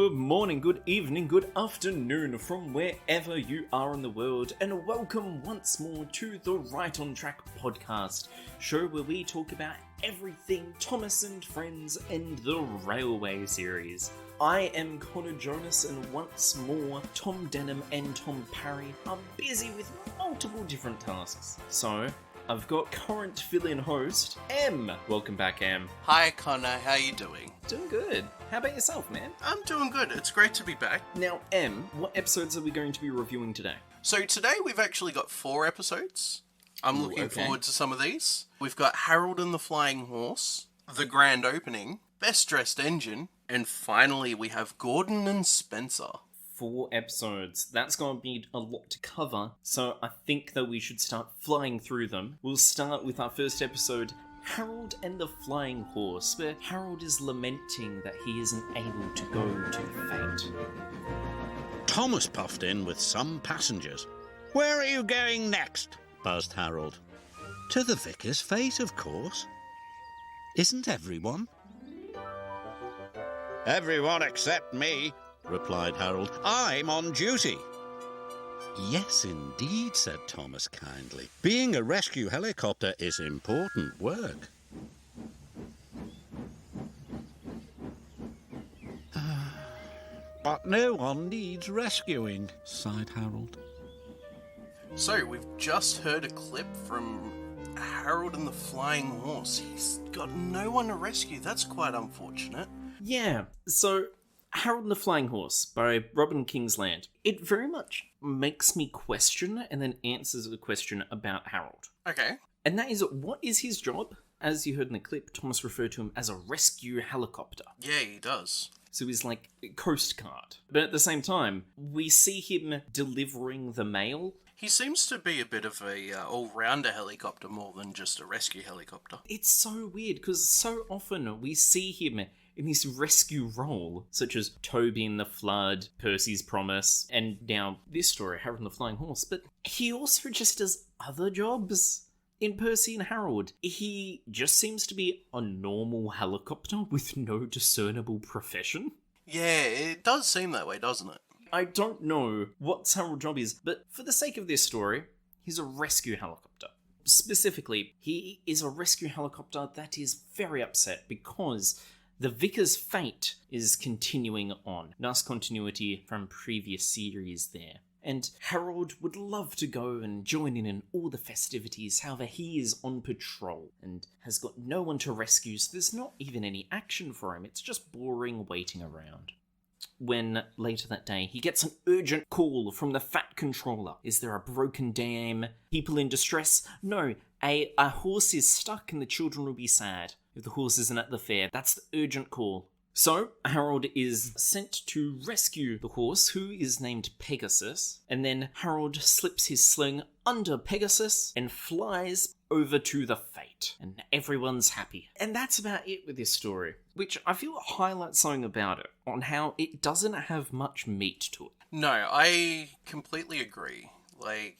Good morning, good evening, good afternoon from wherever you are in the world, and welcome once more to the Right on Track podcast, show where we talk about everything Thomas and Friends and the Railway series. I am Connor Jonas, and once more, Tom Denham and Tom Parry are busy with multiple different tasks. So, I've got current fill-in host, Em. Welcome back, Em. Hi, Connor. How you doing? Doing good. How about yourself, man? I'm doing good. It's great to be back. Now, Em, what episodes are we going to be reviewing today? So today we've actually got 4 episodes. I'm looking forward to some of these. We've got Harold and the Flying Horse, The Grand Opening, Best Dressed Engine, and finally we have Gordon and Spencer. 4 episodes. That's going to be a lot to cover, so I think that we should start flying through them. We'll start with our first episode, Harold and the Flying Horse, where Harold is lamenting that he isn't able to go to the fete. Thomas puffed in with some passengers. "Where are you going next?" buzzed Harold. "To the vicar's fete, of course. Isn't everyone?" "Everyone except me," replied Harold. "I'm on duty." "Yes, indeed," said Thomas kindly. "Being a rescue helicopter is important work." "But no one needs rescuing," sighed Harold. So we've just heard a clip from Harold and the Flying Horse. He's got no one to rescue. That's quite unfortunate. Yeah, so Harold and the Flying Horse by Robin Kingsland. It very much makes me question and then answers a question about Harold. Okay. And that is, what is his job? As you heard in the clip, Thomas referred to him as a rescue helicopter. Yeah, he does. So he's like a Coast Guard. But at the same time, we see him delivering the mail. He seems to be a bit of a all-rounder helicopter more than just a rescue helicopter. It's so weird, because so often we see him in this rescue role, such as Toby in the Flood, Percy's Promise, and now this story, Harold and the Flying Horse. But he also just does other jobs. In Percy and Harold, he just seems to be a normal helicopter with no discernible profession. Yeah, it does seem that way, doesn't it? I don't know what Harold's job is, but for the sake of this story, he's a rescue helicopter. Specifically, he is a rescue helicopter that is very upset because the vicar's fate is continuing on. Nice continuity from previous series there. And Harold would love to go and join in all the festivities, however he is on patrol and has got no one to rescue, so there's not even any action for him, it's just boring waiting around. When, later that day, he gets an urgent call from the Fat Controller. Is there a broken dam? People in distress? No, a horse is stuck and the children will be sad if the horse isn't at the fair. That's the urgent call. So, Harold is sent to rescue the horse, who is named Pegasus, and then Harold slips his sling under Pegasus and flies over to the fete, and everyone's happy. And that's about it with this story, which I feel highlights something about it, on how it doesn't have much meat to it. No, I completely agree. Like,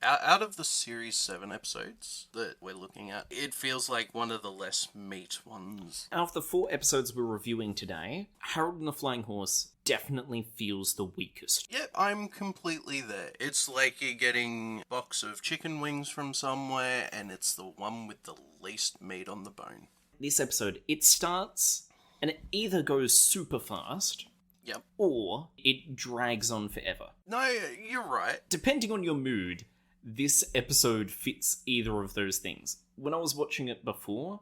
out of the series 7 episodes that we're looking at, it feels like one of the less meat ones. Out of the 4 episodes we're reviewing today, Harold and the Flying Horse definitely feels the weakest. Yeah, I'm completely there. It's like you're getting a box of chicken wings from somewhere, and it's the one with the least meat on the bone. This episode, it starts, and it either goes super fast, yep, or it drags on forever. No, you're right. Depending on your mood, this episode fits either of those things. When I was watching it before,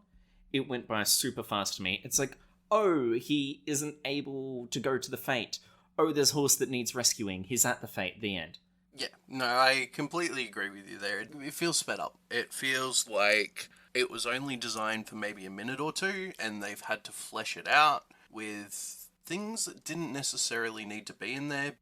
it went by super fast to me. It's like, oh, he isn't able to go to the fete. Oh, there's a horse that needs rescuing. He's at the fete. The end. Yeah, no, I completely agree with you there. It feels sped up. It feels like it was only designed for maybe a minute or two, and they've had to flesh it out with things that didn't necessarily need to be in there.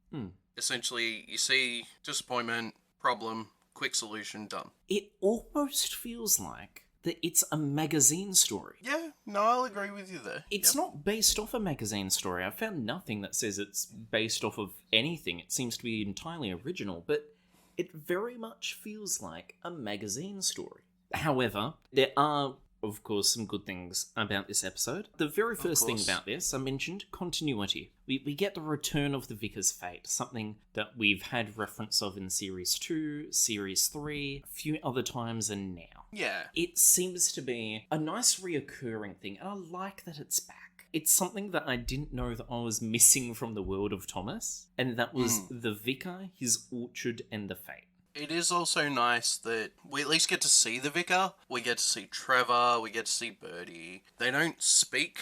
Essentially, you see disappointment, problem, quick solution, done. It almost feels like that it's a magazine story. Yeah, no, I'll agree with you there. It's not based off a magazine story. I found nothing that says it's based off of anything. It seems to be entirely original, but it very much feels like a magazine story. However, there are of course, some good things about this episode. The very first thing about this, I mentioned continuity. We get the return of the Vicar's Fate, something that we've had reference of in Series 2, Series 3, a few other times, and now. Yeah. It seems to be a nice reoccurring thing, and I like that it's back. It's something that I didn't know that I was missing from the world of Thomas, and that was the Vicar, his orchard, and the Fate. It is also nice that we at least get to see the Vicar. We get to see Trevor. We get to see Birdie. They don't speak,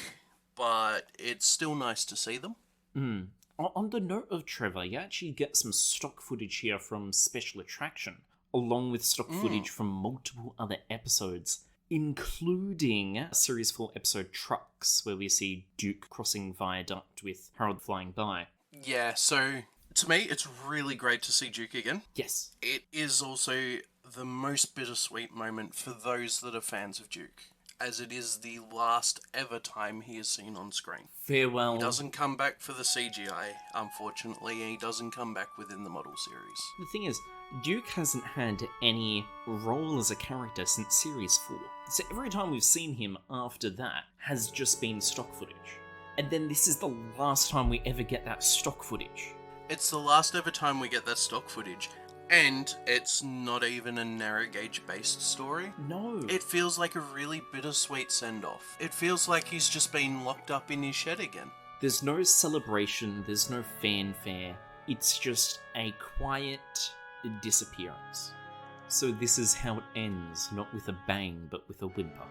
but it's still nice to see them. On the note of Trevor, you actually get some stock footage here from Special Attraction, along with stock footage from multiple other episodes, including Series 4 episode Trucks, where we see Duke crossing Viaduct with Harold flying by. Yeah, so to me, it's really great to see Duke again. Yes. It is also the most bittersweet moment for those that are fans of Duke, as it is the last ever time he is seen on screen. Farewell. He doesn't come back for the CGI, unfortunately, and he doesn't come back within the model series. The thing is, Duke hasn't had any role as a character since Series 4. So every time we've seen him after that has just been stock footage. And then this is the last time we ever get that stock footage. It's the last ever time we get that stock footage, and it's not even a narrow gauge based story. No. It feels like a really bittersweet send-off. It feels like he's just been locked up in his shed again. There's no celebration, there's no fanfare. It's just a quiet disappearance. So this is how it ends, not with a bang, but with a whimper.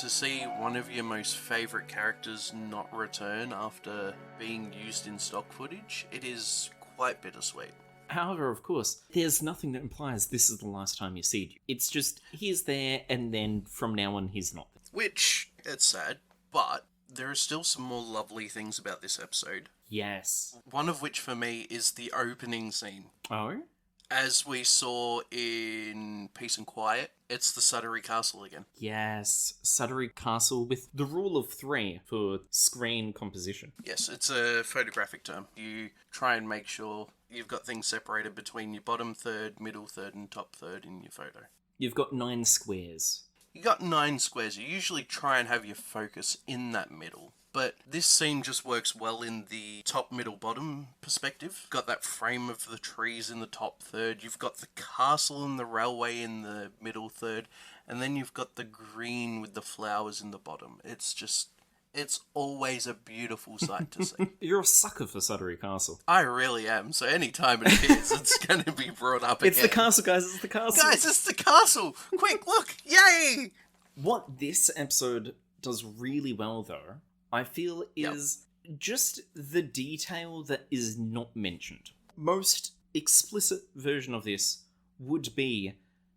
To see one of your most favourite characters not return after being used in stock footage, it is quite bittersweet. However, of course, there's nothing that implies this is the last time you see Duke. It's just, he's there, and then from now on, he's not there. Which, it's sad, but there are still some more lovely things about this episode. Yes. One of which, for me, is the opening scene. Oh? As we saw in Peace and Quiet, it's the Sudbury Castle again. Yes, Sudbury Castle with the rule of 3 for screen composition. Yes, it's a photographic term. You try and make sure you've got things separated between your bottom third, middle third, and top third in your photo. You've got 9 squares. You got 9 squares. You usually try and have your focus in that middle. But this scene just works well in the top, middle, bottom perspective. Got that frame of the trees in the top third. You've got the castle and the railway in the middle third. And then you've got the green with the flowers in the bottom. It's always a beautiful sight to see. You're a sucker for Sudbury Castle. I really am. So anytime it appears, it's going to be brought up again. It's the castle, guys. It's the castle. Guys, it's the castle. Quick, look. Yay! What this episode does really well, though, I feel, is just the detail that is not mentioned. Most explicit version of this would be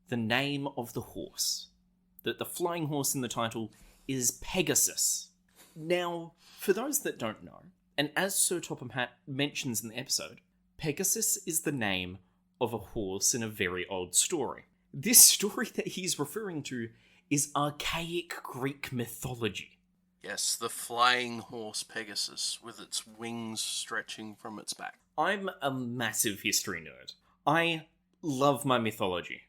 the name of the horse. That the flying horse in the title is Pegasus. Now, for those that don't know, and as Sir Topham Hatt mentions in the episode, Pegasus is the name of a horse in a very old story. This story that he's referring to is archaic Greek mythology. Yes, the flying horse Pegasus, with its wings stretching from its back. I'm a massive history nerd. I love my mythology.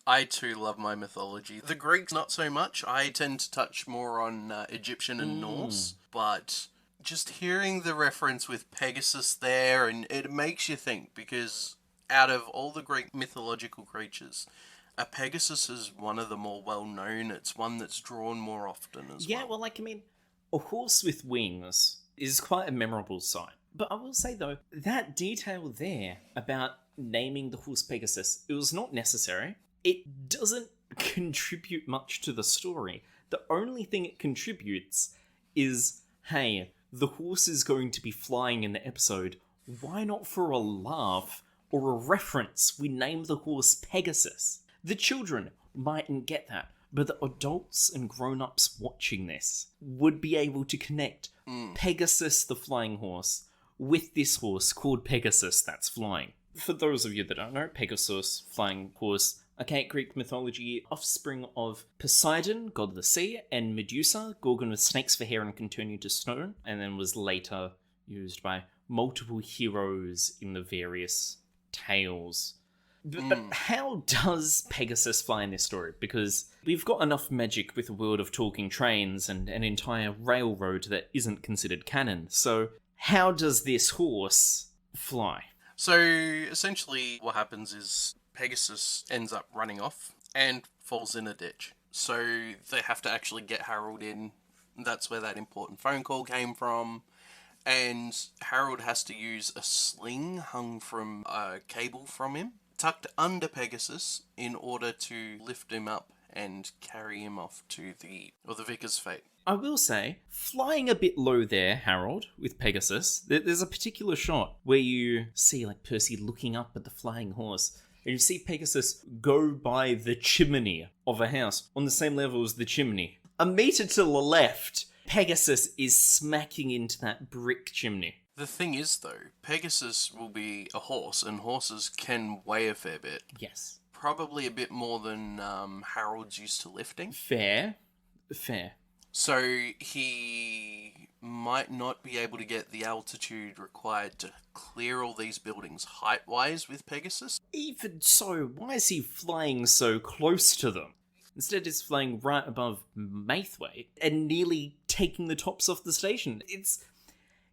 I too love my mythology. The Greeks, not so much. I tend to touch more on Egyptian and Norse, but just hearing the reference with Pegasus there, and it makes you think, because out of all the Greek mythological creatures, a Pegasus is one of the more well-known. It's one that's drawn more often as well. Yeah, well, a horse with wings is quite a memorable sight. But I will say, though, that detail there about naming the horse Pegasus, it was not necessary. It doesn't contribute much to the story. The only thing it contributes is, hey, the horse is going to be flying in the episode. Why not, for a laugh or a reference, we name the horse Pegasus? The children mightn't get that, but the adults and grown-ups watching this would be able to connect Pegasus the flying horse with this horse called Pegasus that's flying. For those of you that don't know, Pegasus, flying horse, archaic Greek mythology, offspring of Poseidon, god of the sea, and Medusa, gorgon with snakes for hair and can turn you to stone, and then was later used by multiple heroes in the various tales. But how does Pegasus fly in this story? Because we've got enough magic with a world of talking trains and an entire railroad that isn't considered canon. So how does this horse fly? So essentially what happens is Pegasus ends up running off and falls in a ditch. So they have to actually get Harold in. That's where that important phone call came from. And Harold has to use a sling hung from a cable from him, tucked under Pegasus, in order to lift him up and carry him off to the Vicar's fate. I will say, flying a bit low there, Harold, with Pegasus, there's a particular shot where you see like Percy looking up at the flying horse, and you see Pegasus go by the chimney of a house on the same level as the chimney. A metre to the left, Pegasus is smacking into that brick chimney. The thing is, though, Pegasus will be a horse, and horses can weigh a fair bit. Yes. Probably a bit more than Harold's used to lifting. Fair. So he might not be able to get the altitude required to clear all these buildings height-wise with Pegasus. Even so, why is he flying so close to them? Instead, he's flying right above Maithwaite and nearly taking the tops off the station.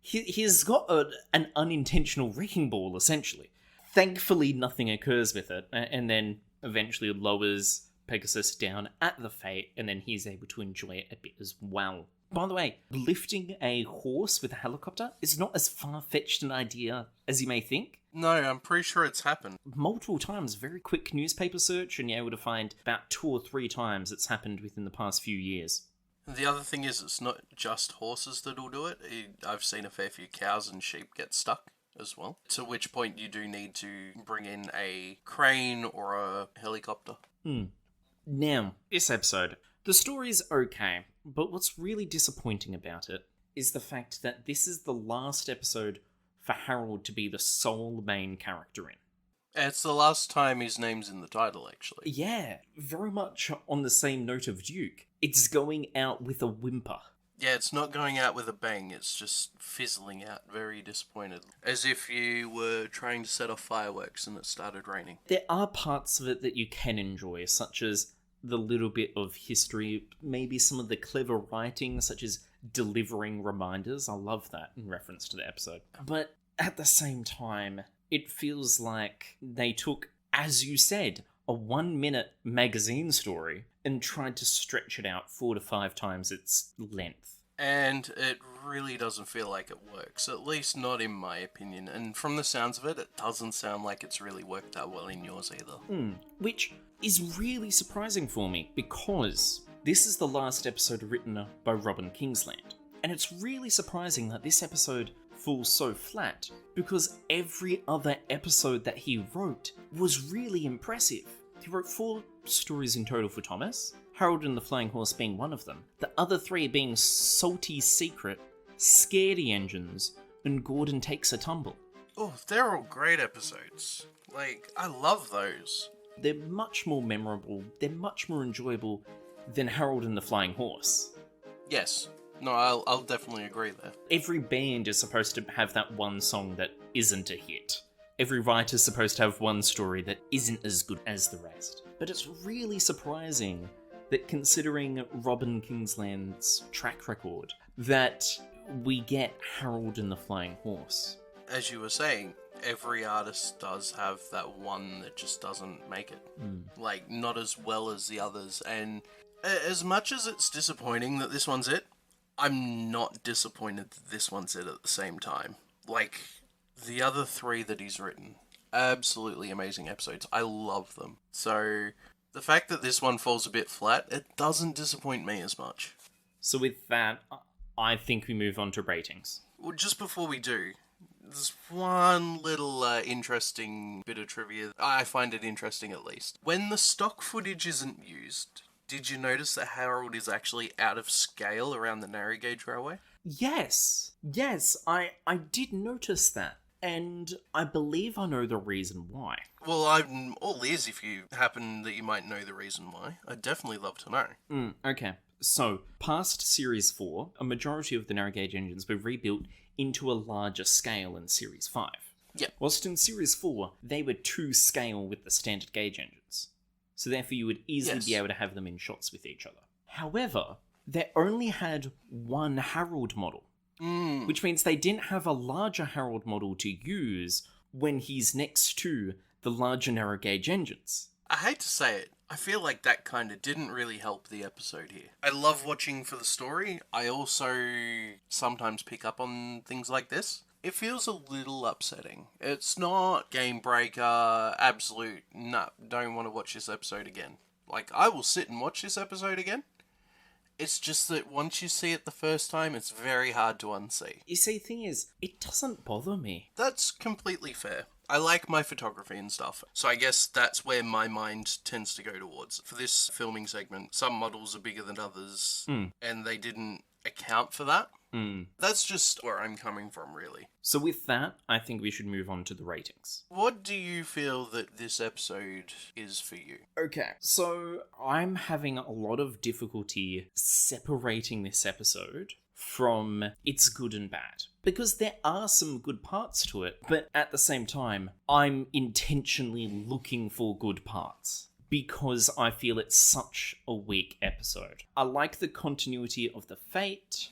He's got an unintentional wrecking ball, essentially. Thankfully, nothing occurs with it, and then eventually lowers Pegasus down at the fate, and then he's able to enjoy it a bit as well. By the way, lifting a horse with a helicopter is not as far-fetched an idea as you may think. No, I'm pretty sure it's happened. Multiple times, very quick newspaper search, and you're able to find about 2 or 3 times it's happened within the past few years. The other thing is, it's not just horses that'll do it. I've seen a fair few cows and sheep get stuck as well. To which point you do need to bring in a crane or a helicopter. Now, this episode, the story's okay, but what's really disappointing about it is the fact that this is the last episode for Harold to be the sole main character in. It's the last time his name's in the title, actually. Yeah, very much on the same note of Duke. It's going out with a whimper. Yeah, it's not going out with a bang, it's just fizzling out, very disappointed. As if you were trying to set off fireworks and it started raining. There are parts of it that you can enjoy, such as the little bit of history, maybe some of the clever writing, such as delivering reminders. I love that in reference to the episode. But at the same time, it feels like they took, as you said, a 1-minute magazine story and tried to stretch it out 4 to 5 times its length. And it really doesn't feel like it works, at least not in my opinion. And from the sounds of it, it doesn't sound like it's really worked that well in yours either. Which is really surprising for me, because this is the last episode written by Robin Kingsland. And it's really surprising that this episode falls so flat, because every other episode that he wrote was really impressive. He wrote 4 stories in total for Thomas, Harold and the Flying Horse being one of them, the other 3 being Salty Secret, Scaredy Engines, and Gordon Takes a Tumble. Oh, they're all great episodes. Like, I love those. They're much more memorable, they're much more enjoyable than Harold and the Flying Horse. Yes. No, I'll definitely agree there. Every band is supposed to have that one song that isn't a hit. Every writer's supposed to have one story that isn't as good as the rest. But it's really surprising that, considering Robin Kingsland's track record, that we get Harold and the Flying Horse. As you were saying, every artist does have that one that just doesn't make it. Like, not as well as the others. And as much as it's disappointing that this one's it, I'm not disappointed that this one's it at the same time. Like, the other 3 that he's written, absolutely amazing episodes. I love them. So, the fact that this one falls a bit flat, it doesn't disappoint me as much. So with that, I think we move on to ratings. Well, just before we do, there's one little interesting bit of trivia. I find it interesting, at least. When the stock footage isn't used, did you notice that Harold is actually out of scale around the narrow gauge railway? Yes, I did notice that. And I believe I know the reason why. Well, I'm all ears if you happen that you might know the reason why. I'd definitely love to know. Okay. So, past Series 4, a majority of the narrow gauge engines were rebuilt into a larger scale in Series 5. Yep. Whilst in Series 4, they were to scale with the standard gauge engines. So therefore you would easily be able to have them in shots with each other. However, they only had one Harold model, which means they didn't have a larger Harold model to use when he's next to the larger narrow gauge engines. I hate to say it, I feel like that kind of didn't really help the episode here. I love watching for the story. I also sometimes pick up on things like this. It feels a little upsetting. It's not game breaker, absolute, no, don't want to watch this episode again. Like, I will sit and watch this episode again. It's just that once you see it the first time, it's very hard to unsee. You see, the thing is, it doesn't bother me. That's completely fair. I like my photography and stuff, so I guess that's where my mind tends to go towards. For this filming segment, some models are bigger than others, and they didn't account for that. That's just where I'm coming from, really. So with that, I think we should move on to the ratings. What do you feel that this episode is for you? Okay, so I'm having a lot of difficulty separating this episode from its good and bad. Because there are some good parts to it, but at the same time, I'm intentionally looking for good parts. Because I feel it's such a weak episode. I like the continuity of the fate.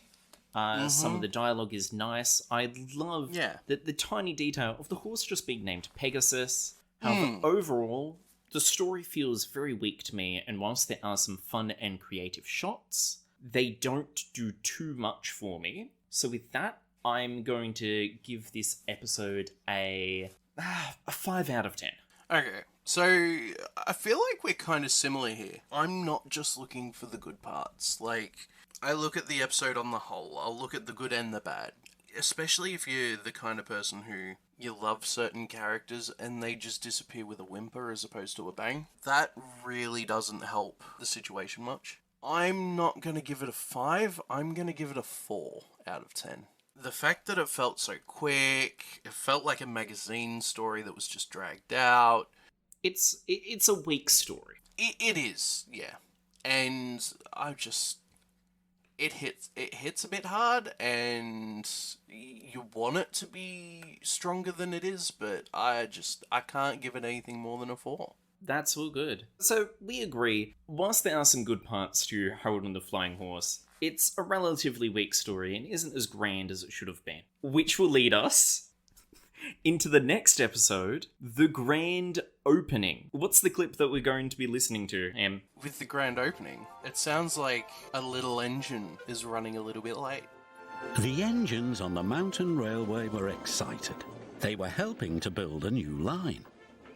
Some of the dialogue is nice. I love the tiny detail of the horse just being named Pegasus. However, overall, the story feels very weak to me, and whilst there are some fun and creative shots, they don't do too much for me. So with that, I'm going to give this episode a 5 out of 10. Okay, so I feel like we're kind of similar here. I'm not just looking for the good parts. Like, I look at the episode on the whole. I'll look at the good and the bad. Especially if you're the kind of person who you love certain characters and they just disappear with a whimper as opposed to a bang. That really doesn't help the situation much. I'm not going to give it a 5. I'm going to give it a 4 out of 10. The fact that it felt so quick, it felt like a magazine story that was just dragged out. It's a weak story. It is, yeah. And it hits a bit hard, and you want it to be stronger than it is, but I can't give it anything more than a 4. That's all good. So, we agree, whilst there are some good parts to Harold and the Flying Horse, it's a relatively weak story and isn't as grand as it should have been. Which will lead us into the next episode, the grand opening. What's the clip that we're going to be listening to, Em? With the grand opening, it sounds like a little engine is running a little bit late. The engines on the mountain railway were excited. They were helping to build a new line.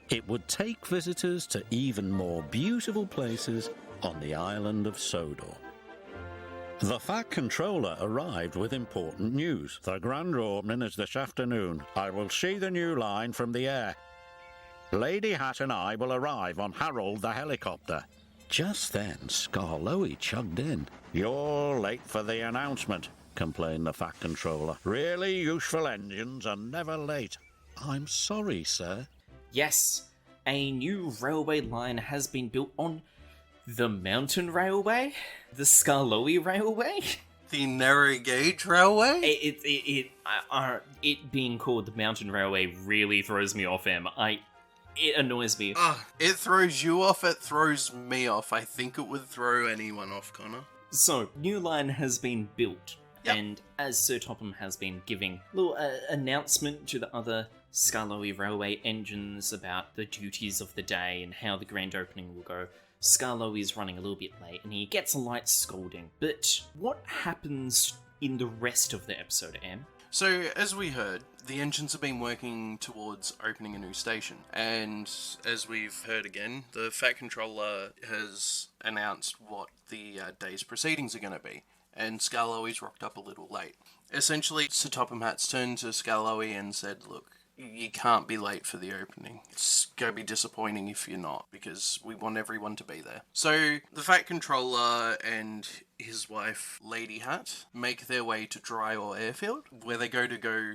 It would take visitors to even more beautiful places on the island of Sodor. The Fat Controller arrived with important news. The grand opening is this afternoon. I will see the new line from the air. Lady Hat and I will arrive on Harold the helicopter. Just then, Skarloey chugged in. You're late for the announcement, complained the Fat Controller. Really useful engines are never late. I'm sorry, sir. Yes, a new railway line has been built on the Mountain Railway? The Skarloey Railway? The narrow gauge railway? It being called the Mountain Railway really throws me off, Em. It annoys me. It throws you off, it throws me off. I think it would throw anyone off, Connor. So, new line has been built. Yep. And as Sir Topham has been giving a little announcement to the other Skarloey Railway engines about the duties of the day and how the grand opening will go, Skarloey is running a little bit late and he gets a light scolding. But what happens in the rest of the episode, Em? So, as we heard, the engines have been working towards opening a new station. And as we've heard again, the Fat Controller has announced what the day's proceedings are going to be. And Skarloey's rocked up a little late. Essentially, Sir Topham Hatt's turned to Skarloey and said, look, you can't be late for the opening. It's going to be disappointing if you're not, because we want everyone to be there. So, the Fat Controller and his wife, Lady Hat, make their way to Dry Ore Airfield, where they go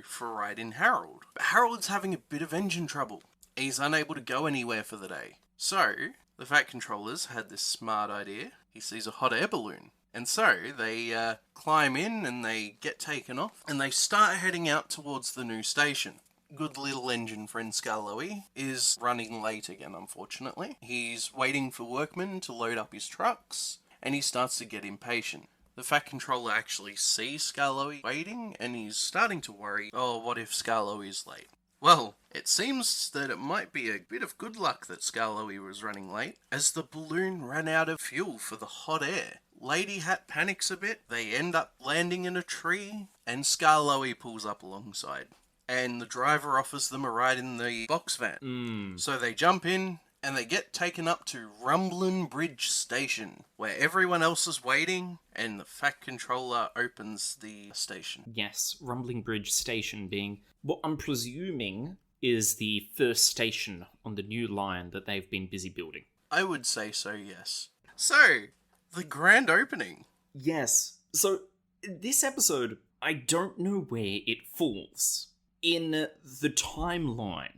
for a ride in Harold. But Harold's having a bit of engine trouble. He's unable to go anywhere for the day. So, the Fat Controller's had this smart idea. He sees a hot air balloon. And so, they climb in and they get taken off, and they start heading out towards the new station. good little engine friend Skarloey is running late again, unfortunately. He's waiting for workmen to load up his trucks, and he starts to get impatient. The Fat Controller actually sees Skarloey waiting, and he's starting to worry, oh, what if Skarloey's late? Well, it seems that it might be a bit of good luck that Skarloey was running late, as the balloon ran out of fuel for the hot air. Lady Hat panics a bit, they end up landing in a tree, and Skarloey pulls up alongside. And the driver offers them a ride in the box van. So they jump in, and they get taken up to Rumblin' Bridge Station, where everyone else is waiting, and the Fat Controller opens the station. Yes, Rumbling Bridge Station being what I'm presuming is the first station on the new line that they've been busy building. I would say so, yes. So, the grand opening. Yes. So, this episode, I don't know where it falls in the timeline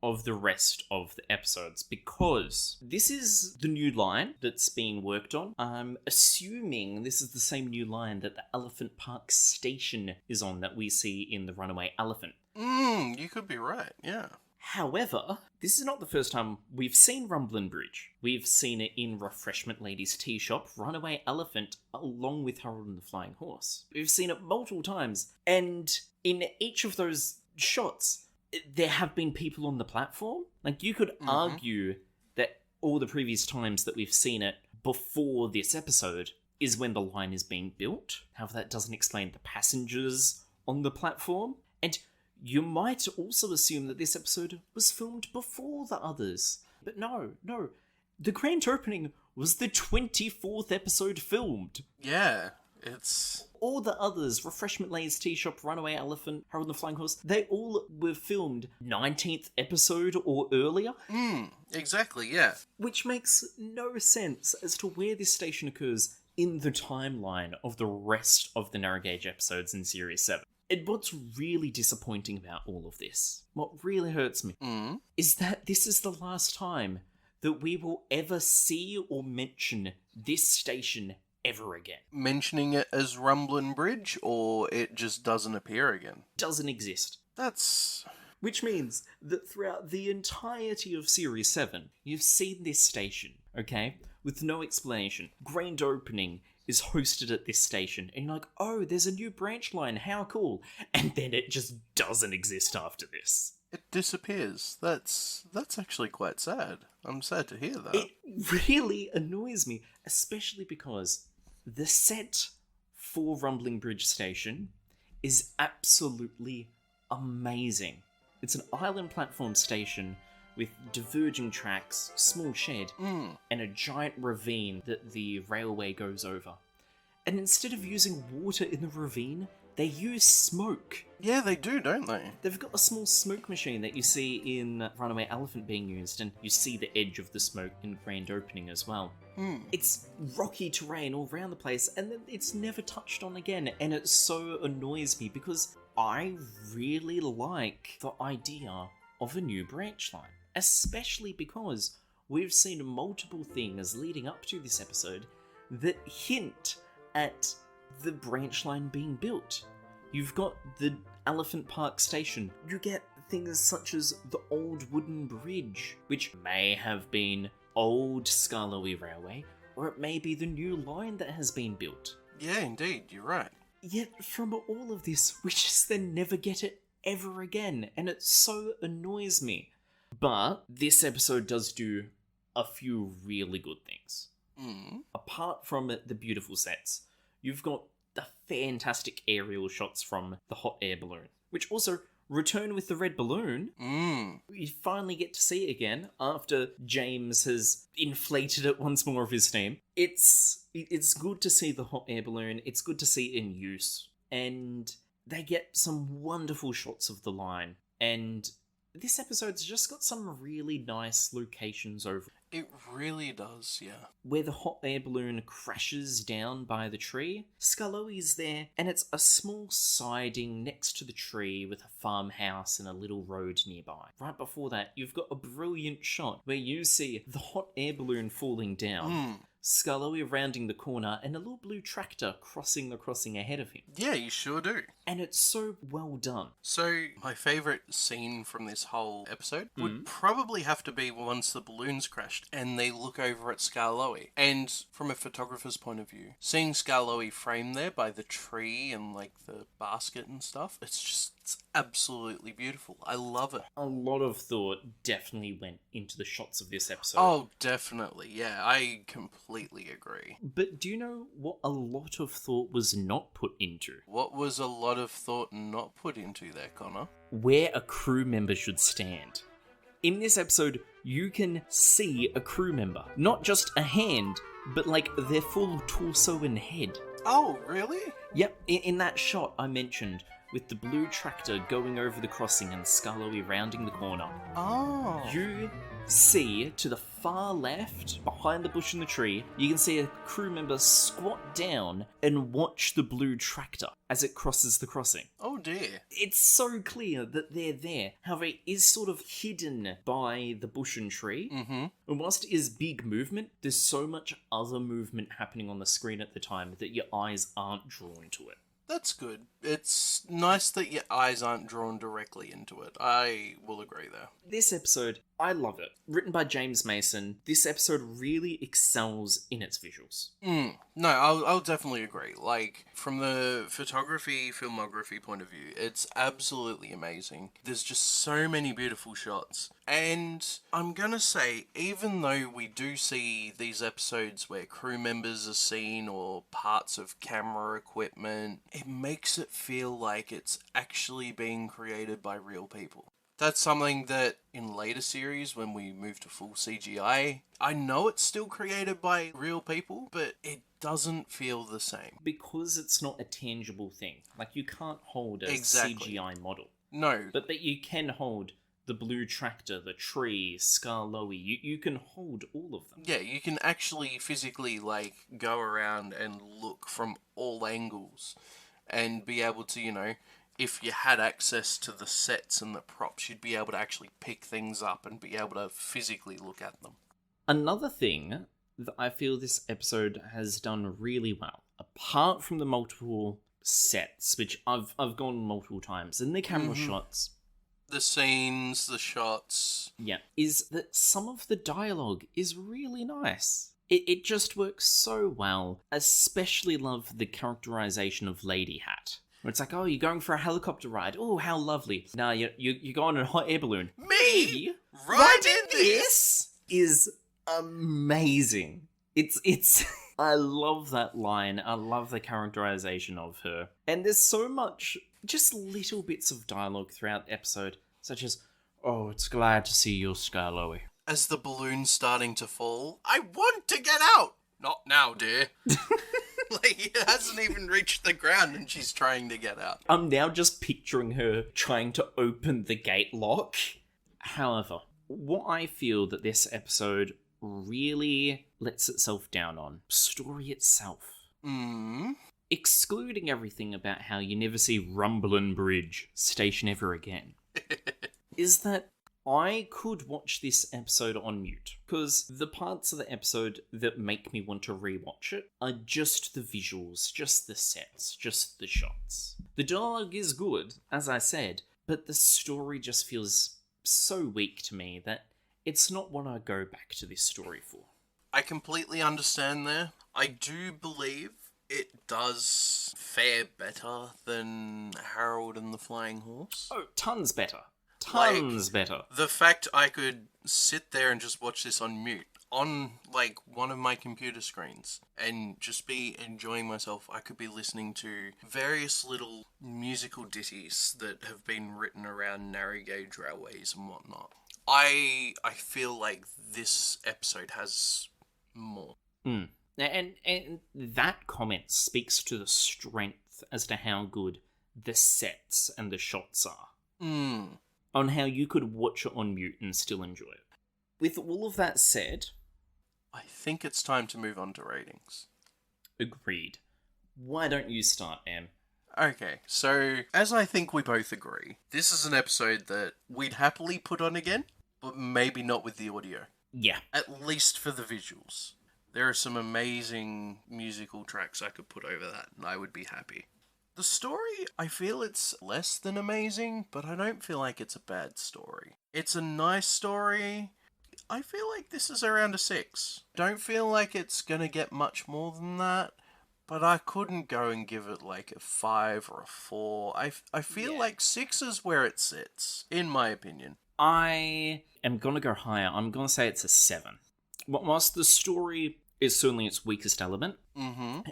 of the rest of the episodes, because this is the new line that's being worked on. I'm assuming this is the same new line that the Elephant Park Station is on that we see in The Runaway Elephant. You could be right, yeah. However, this is not the first time we've seen Rumblin' Bridge. We've seen it in Refreshment Lady's Tea Shop, Runaway Elephant, along with Harold and the Flying Horse. We've seen it multiple times, and in each of those shots, there have been people on the platform. Like, you could argue that all the previous times that we've seen it before this episode is when the line is being built. However, that doesn't explain the passengers on the platform. And you might also assume that this episode was filmed before the others. But no. The grand opening was the 24th episode filmed. Yeah, it's... All the others, Refreshment Lady's Tea Shop, Runaway Elephant, Harold and the Flying Horse, they all were filmed 19th episode or earlier. Exactly, yeah. Which makes no sense as to where this station occurs in the timeline of the rest of the narrow gauge episodes in Series 7. And what's really disappointing about all of this, what really hurts me, is that this is the last time that we will ever see or mention this station ever again. Mentioning it as Rumblin' Bridge, or it just doesn't appear again? Doesn't exist. That's... Which means that throughout the entirety of Series 7, you've seen this station, okay? With no explanation. Grand opening is hosted at this station, and you're like, oh, there's a new branch line, how cool. And then it just doesn't exist after this. It disappears. That's actually quite sad. I'm sad to hear that. It really annoys me, especially because the set for Rumbling Bridge Station is absolutely amazing. It's an island platform station with diverging tracks, small shed, and a giant ravine that the railway goes over. And instead of using water in the ravine, they use smoke. Yeah, they do, don't they? They've got a small smoke machine that you see in Runaway Elephant being used, and you see the edge of the smoke in Grand Opening as well. It's rocky terrain all around the place, and then it's never touched on again, and it so annoys me because I really like the idea of a new branch line, especially because we've seen multiple things leading up to this episode that hint at the branch line being built. You've got the Elephant Park Station. You get things such as the old wooden bridge, which may have been old Skarloey Railway, or it may be the new line that has been built. Yeah, indeed, you're right. Yet from all of this, we just then never get it ever again, and it so annoys me. But this episode does do a few really good things. Apart from the beautiful sets, you've got the fantastic aerial shots from the hot air balloon, which also return with the red balloon. You finally get to see it again after James has inflated it once more of his steam. It's good to see the hot air balloon. It's good to see it in use. And they get some wonderful shots of the line. And this episode's just got some really nice locations over. It really does, yeah. Where the hot air balloon crashes down by the tree, Skarloey's there, and it's a small siding next to the tree with a farmhouse and a little road nearby. Right before that, you've got a brilliant shot where you see the hot air balloon falling down. Skarloey rounding the corner, and a little blue tractor crossing the crossing ahead of him. Yeah, you sure do. And it's so well done. So, my favourite scene from this whole episode would probably have to be once the balloons crashed and they look over at Skarloey. And from a photographer's point of view, seeing Skarloey framed there by the tree and like the basket and stuff, it's absolutely beautiful. I love it. A lot of thought definitely went into the shots of this episode. Oh, definitely. Yeah, I completely agree. But do you know what a lot of thought was not put into? What was a lot of thought not put into there, Connor? Where a crew member should stand. In this episode, you can see a crew member. Not just a hand, but like their full torso and head. Oh, really? Yep, in that shot I mentioned, with the blue tractor going over the crossing and Skarloey rounding the corner. Oh. You see, to the far left, behind the bush in the tree, you can see a crew member squat down and watch the blue tractor as it crosses the crossing. Oh dear. It's so clear that they're there. However, it is sort of hidden by the bush and tree. Mm-hmm. And whilst it is big movement, there's so much other movement happening on the screen at the time that your eyes aren't drawn to it. That's good. It's nice that your eyes aren't drawn directly into it. I will agree there. This episode, I love it. Written by James Mason, this episode really excels in its visuals. No, I'll definitely agree. Like, from the photography, filmography point of view, it's absolutely amazing. There's just so many beautiful shots. And I'm gonna say, even though we do see these episodes where crew members are seen or parts of camera equipment, it makes it feel like it's actually being created by real people. That's something that in later series, when we move to full CGI, I know it's still created by real people, but it doesn't feel the same. Because it's not a tangible thing. Like, you can't hold a Exactly. CGI model. No. But you can hold the blue tractor, the tree, Skarloey. You can hold all of them. Yeah, you can actually physically, like, go around and look from all angles and be able to, you know, if you had access to the sets and the props, you'd be able to actually pick things up and be able to physically look at them. Another thing that I feel this episode has done really well, apart from the multiple sets, which I've gone multiple times, and the camera shots, The scenes, the shots. yeah, is that some of the dialogue is really nice. It just works so well. Especially love the characterization of Lady Hat. Where it's like, oh, you're going for a helicopter ride. Oh, how lovely. Now you're going on a hot air balloon. Me? Riding this? Is amazing. It's I love that line. I love the characterization of her. And there's so much, just little bits of dialogue throughout the episode, such as, oh, it's glad to see you, Skarloey. As the balloon's starting to fall, I want to get out! Not now, dear. Like, it hasn't even reached the ground and she's trying to get out. I'm now just picturing her trying to open the gate lock. However, what I feel that this episode really lets itself down on, story itself. Excluding everything about how you never see Rumblin' Bridge station ever again, is that I could watch this episode on mute, because the parts of the episode that make me want to rewatch it are just the visuals, just the sets, just the shots. The dialogue is good, as I said, but the story just feels so weak to me that it's not what I go back to this story for. I completely understand there. I do believe it does fare better than Harold and the Flying Horse. Oh, tons better. Tons better. The fact I could sit there and just watch this on mute, on, like, one of my computer screens, and just be enjoying myself. I could be listening to various little musical ditties that have been written around narrow gauge railways and whatnot. I feel like this episode has more. And that comment speaks to the strength as to how good the sets and the shots are. On how you could watch it on mute and still enjoy it. With all of that said, I think it's time to move on to ratings. agreed. Why don't you start, Em? Okay, so as I think we both agree, this is an episode that we'd happily put on again, but maybe not with the audio. Yeah. At least for the visuals. There are some amazing musical tracks I could put over that, and I would be happy. The story, I feel it's less than amazing, but I don't feel like it's a bad story. It's a nice story. I feel like this is around a 6. Don't feel like it's gonna get much more than that, but I couldn't go and give it like a 5 or a 4. I feel like 6 is where it sits, in my opinion. I am gonna go higher. I'm gonna say it's a 7. Whilst the story is certainly its weakest element,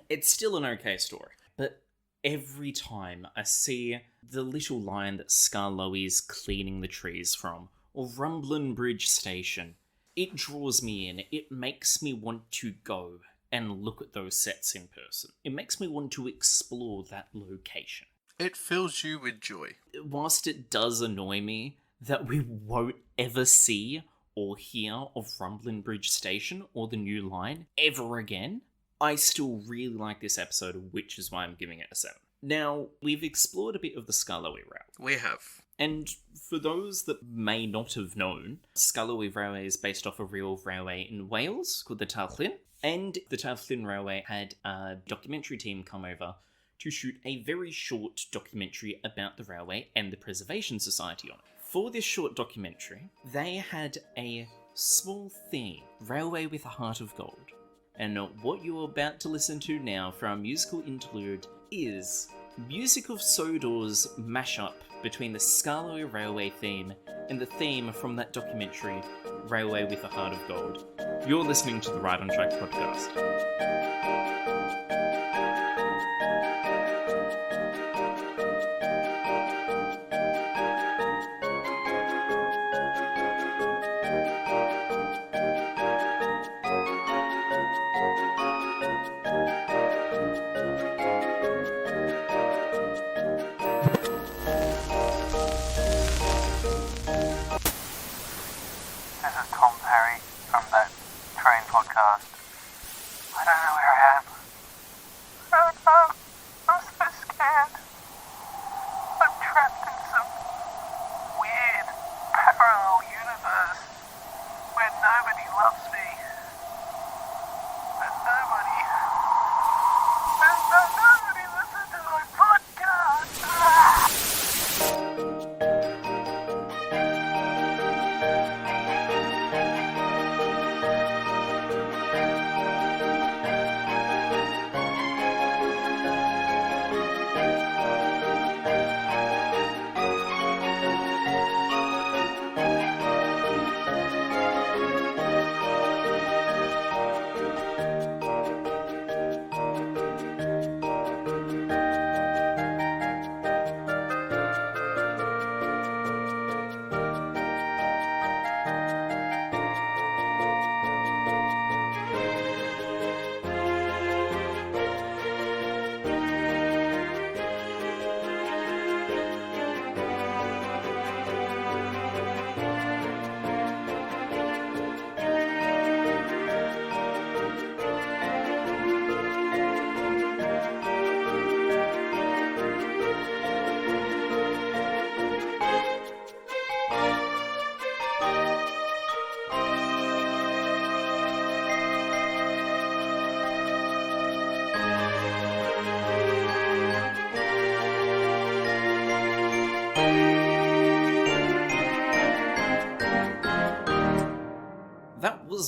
it's still an okay story. But every time I see the little line that Skarloey's cleaning the trees from, or Rumblin' Bridge Station, it draws me in. It makes me want to go and look at those sets in person. It makes me want to explore that location. It fills you with joy. Whilst it does annoy me that we won't ever see or hear of Rumblin' Bridge Station or the new line ever again, I still really like this episode, which is why I'm giving it a 7. Now, we've explored a bit of the Skarloey route. We have. And for those that may not have known, Skarloey Railway is based off a real railway in Wales called the Tailllyn. And the Tailllyn Railway had a documentary team come over to shoot a very short documentary about the railway and the Preservation Society on it. For this short documentary, they had a small theme, Railway with a Heart of Gold. And what you're about to listen to now for our musical interlude is MusicofSodor's mashup between the Skarloey Railway theme and the theme from that documentary, Railway with a Heart of Gold. You're listening to the Right on Track podcast.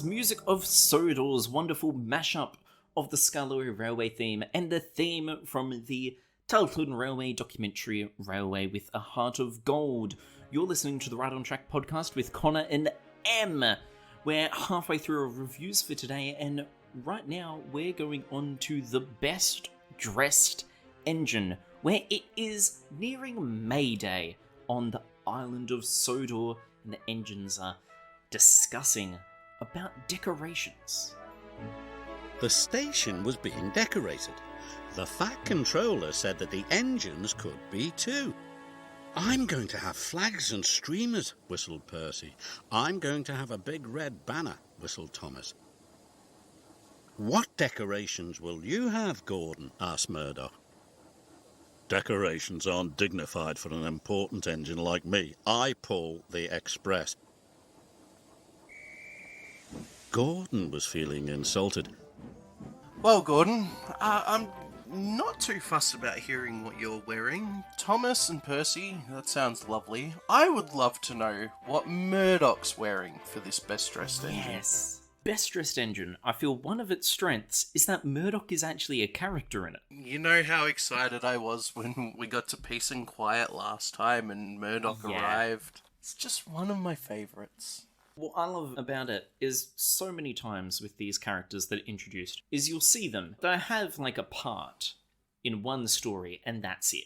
MusicofSodor's wonderful mashup of the Skarloey Railway theme and the theme from the Tailllyn Railway documentary, Railway with a Heart of Gold. You're listening to the Right on Track podcast with Connor and Em. We're halfway through our reviews for today, and right now we're going on to the best dressed engine, where it is nearing May Day on the island of Sodor, and the engines are discussing about decorations. The station was being decorated. The Fat Controller said that the engines could be too. I'm going to have flags and streamers, whistled Percy. I'm going to have a big red banner, whistled Thomas. What decorations will you have, Gordon? Asked Murdoch. Decorations aren't dignified for an important engine like me. I pull the express. Gordon was feeling insulted. Well, Gordon, I'm not too fussed about hearing what you're wearing. Thomas and Percy, that sounds lovely. I would love to know what Murdoch's wearing for this best dressed engine. Yes. Best dressed engine, I feel one of its strengths is that Murdoch is actually a character in it. You know how excited I was when we got to Peace and Quiet last time and Murdoch arrived? It's just one of my favourites. What I love about it is so many times with these characters that are introduced is you'll see them. They have like a part in one story and that's it.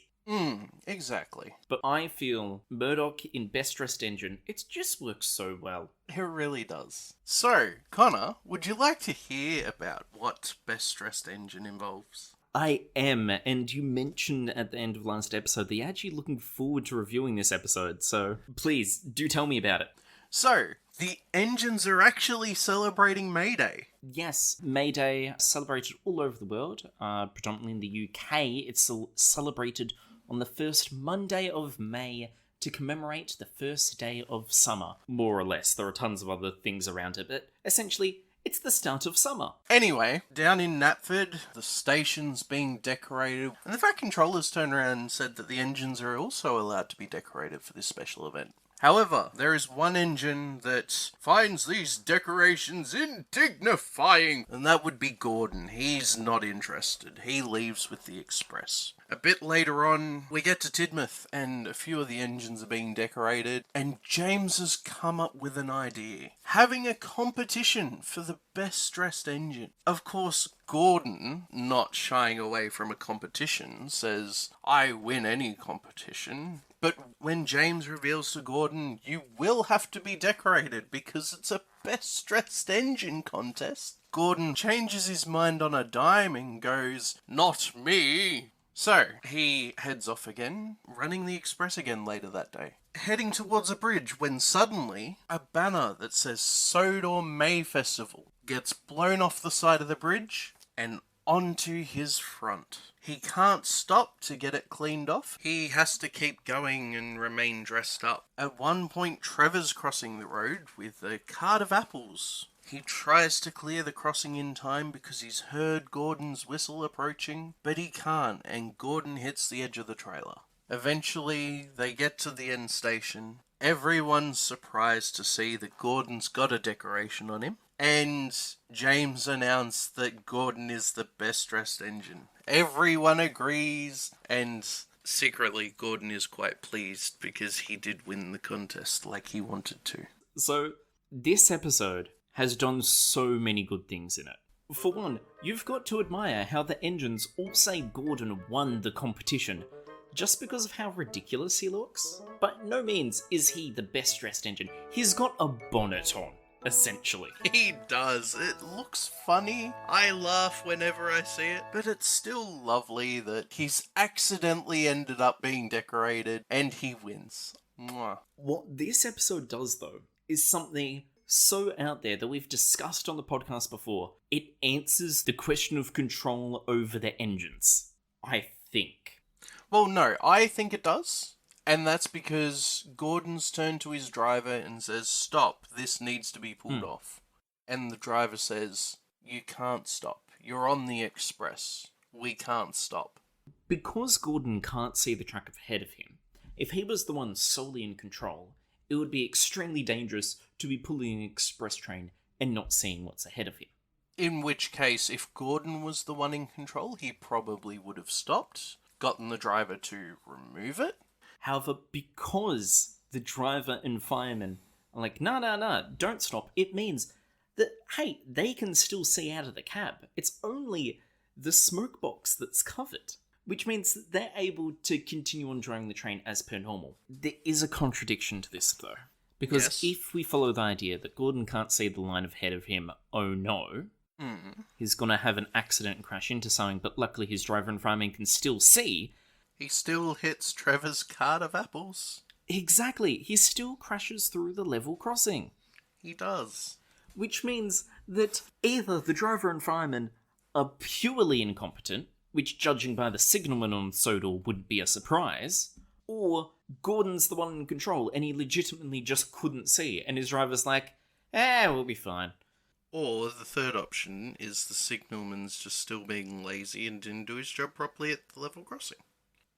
Exactly. But I feel Murdoch in Best Dressed Engine, it just works so well. It really does. So, Connor, would you like to hear about what Best Dressed Engine involves? I am, and you mentioned at the end of last episode that you're actually looking forward to reviewing this episode, so please, do tell me about it. So, the engines are actually celebrating May Day. Yes, May Day celebrated all over the world, predominantly in the UK. It's celebrated on the first Monday of May to commemorate the first day of summer, more or less. There are tons of other things around it, but essentially, it's the start of summer. Anyway, down in Knapford, the station's being decorated, and the Fat Controllers turned around and said that the engines are also allowed to be decorated for this special event. However, there is one engine that finds these decorations indignifying, and that would be Gordon. He's not interested. He leaves with the Express. A bit later on, we get to Tidmouth, and a few of the engines are being decorated, and James has come up with an idea. Having a competition for the best dressed engine. Of course, Gordon, not shying away from a competition, says, "I win any competition." But when James reveals to Gordon, you will have to be decorated because it's a best dressed engine contest, Gordon changes his mind on a dime and goes, "Not me." So, he heads off again, running the Express again later that day. Heading towards a bridge when suddenly a banner that says Sodor May Festival gets blown off the side of the bridge and onto his front. He can't stop to get it cleaned off. He has to keep going and remain dressed up. At one point, Trevor's crossing the road with a cart of apples. He tries to clear the crossing in time because he's heard Gordon's whistle approaching, but he can't, and Gordon hits the edge of the trailer. Eventually, they get to the end station. Everyone's surprised to see that Gordon's got a decoration on him, and James announced that Gordon is the best dressed engine. Everyone agrees, and secretly Gordon is quite pleased because he did win the contest like he wanted to. So, this episode has done so many good things in it. For one, you've got to admire how the engines all say Gordon won the competition, just because of how ridiculous he looks. By no means is he the best dressed engine. He's got a bonnet on, essentially. He does. It looks funny. I laugh whenever I see it. But it's still lovely that he's accidentally ended up being decorated and he wins. Mwah. What this episode does, though, is something so out there that we've discussed on the podcast before. It answers the question of control over the engines, I think. Well, no, I think it does. And that's because Gordon's turned to his driver and says, "Stop, this needs to be pulled off." And the driver says, "You can't stop. You're on the Express. We can't stop." Because Gordon can't see the track ahead of him, if he was the one solely in control, it would be extremely dangerous to be pulling an express train and not seeing what's ahead of him. In which case, if Gordon was the one in control, he probably would have stopped, gotten the driver to remove it. However, because the driver and fireman are like, nah, don't stop, it means that, hey, they can still see out of the cab. It's only the smoke box that's covered, which means that they're able to continue on driving the train as per normal. There is a contradiction to this, though. Because if we follow the idea that Gordon can't see the line ahead of him, oh no, he's going to have an accident and crash into something, but luckily his driver and fireman can still see. He still hits Trevor's cart of apples. Exactly, he still crashes through the level crossing. He does. Which means that either the driver and fireman are purely incompetent, which judging by the signalman on Sodor wouldn't be a surprise, or Gordon's the one in control and he legitimately just couldn't see, and his driver's like, we'll be fine. Or the third option is the signalman's just still being lazy and didn't do his job properly at the level crossing.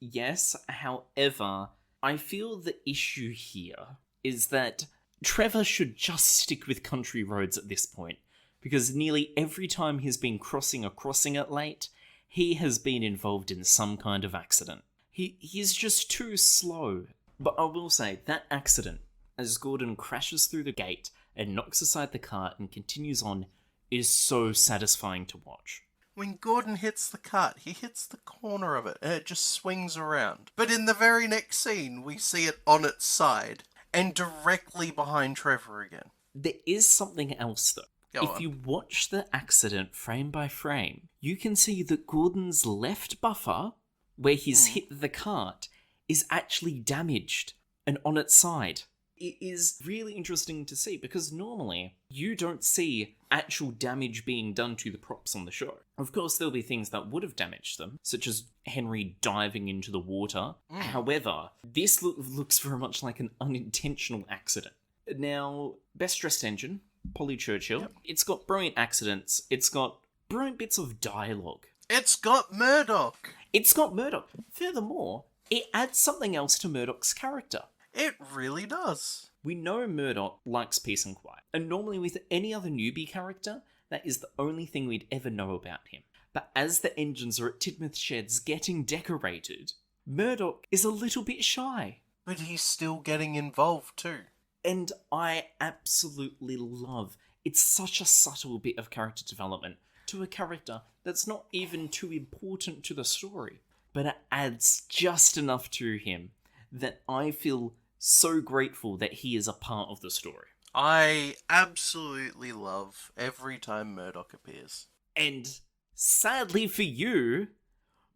Yes, however, I feel the issue here is that Trevor should just stick with country roads at this point, because nearly every time he's been crossing a crossing at late, he has been involved in some kind of accident. He's just too slow. But I will say, that accident, as Gordon crashes through the gate and knocks aside the cart and continues on, is so satisfying to watch. When Gordon hits the cart, he hits the corner of it and it just swings around. But in the very next scene, we see it on its side and directly behind Trevor again. There is something else, though. Go If on. you watch the accident frame by frame, you can see that Gordon's left buffer, where he's hit the cart, is actually damaged and on its side. It is really interesting to see, because normally you don't see actual damage being done to the props on the show. Of course, there'll be things that would have damaged them, such as Henry diving into the water. However, this looks very much like an unintentional accident. Now, Best Dressed Engine, Polly Churchill, It's got brilliant accidents, it's got brilliant bits of dialogue. It's got Murdoch! It's got Murdoch. Furthermore, it adds something else to Murdoch's character. It really does. We know Murdoch likes peace and quiet, and normally with any other newbie character, that is the only thing we'd ever know about him. But as the engines are at Tidmouth Sheds getting decorated, Murdoch is a little bit shy. But he's still getting involved too. And I absolutely love, it's such a subtle bit of character development to a character that's not even too important to the story, but it adds just enough to him that I feel so grateful that he is a part of the story. I absolutely love every time Murdoch appears. And sadly for you,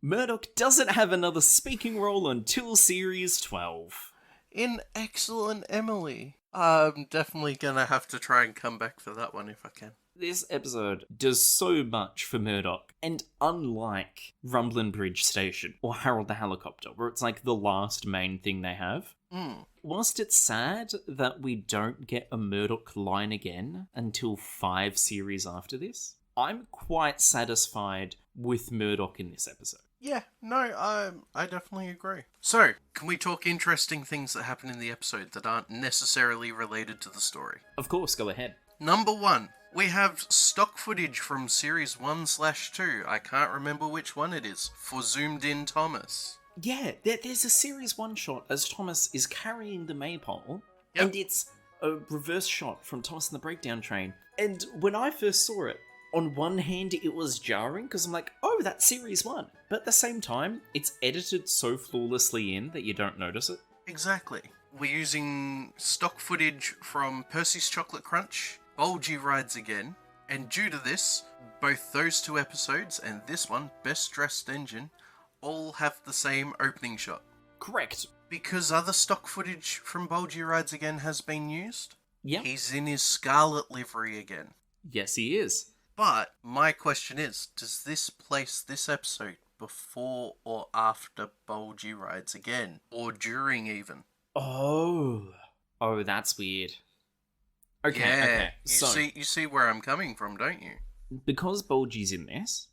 Murdoch doesn't have another speaking role until Series 12. In Excellent Emily. I'm definitely gonna have to try and come back for that one if I can. This episode does so much for Murdoch, and unlike Rumblin' Bridge Station or Harold the Helicopter, where it's like the last main thing they have, whilst it's sad that we don't get a Murdoch line again until 5 series after this, I'm quite satisfied with Murdoch in this episode. Yeah, no, I definitely agree. So, can we talk interesting things that happen in the episode that aren't necessarily related to the story? Of course, go ahead. Number 1. We have stock footage from Series 1/2, I can't remember which one it is, for Zoomed In Thomas. Yeah, there's a Series 1 shot as Thomas is carrying the maypole, Yep. and it's a reverse shot from Thomas and the Breakdown Train. And when I first saw it, on one hand it was jarring, because I'm like, oh, that's Series 1. But at the same time, it's edited so flawlessly in that you don't notice it. Exactly. We're using stock footage from Percy's Chocolate Crunch, Bulgy Rides Again, and due to this, both those 2 episodes and this one, Best Dressed Engine, all have the same opening shot. Correct. Because other stock footage from Bulgy Rides Again has been used, Yep. he's in his Scarlet livery again. Yes, he is. But my question is, does this place this episode before or after Bulgy Rides Again? Or during even? Oh, that's weird. Okay, Yeah, okay. So, you see where I'm coming from, don't you? because Bulgy's in this,